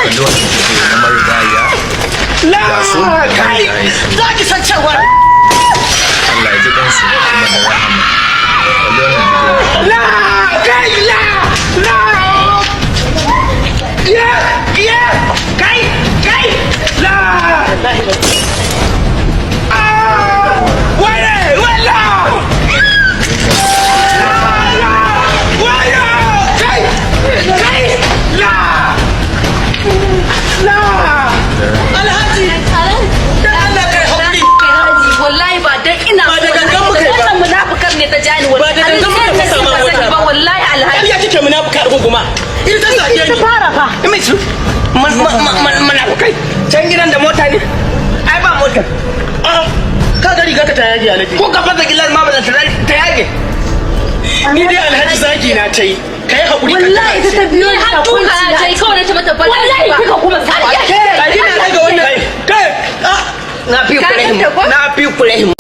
kalli wannan bidiyo na marigaya ga su kai za ki san cewa Allah ya ji kansu kuma da rahama kalli wannan bidiyo la kai la ya kai la ta jani wani ba da gangan muka fasa ma wata ba wallahi alhaji ya kike munafuka da gunguma ita ta zage ni ta fara fa mai su munafukai can gidan da mota ne ai ba mota ka ga riga ka ta yage alaji ko ka fasa gilar ma ba ta yage ni dai alhaji zagi na ta yi kai hakuri wallahi ta biyo ni har duka ta yi kawai ta mata bala wallahi kika kuma sai kai ina daga wannan kai na fi kurehim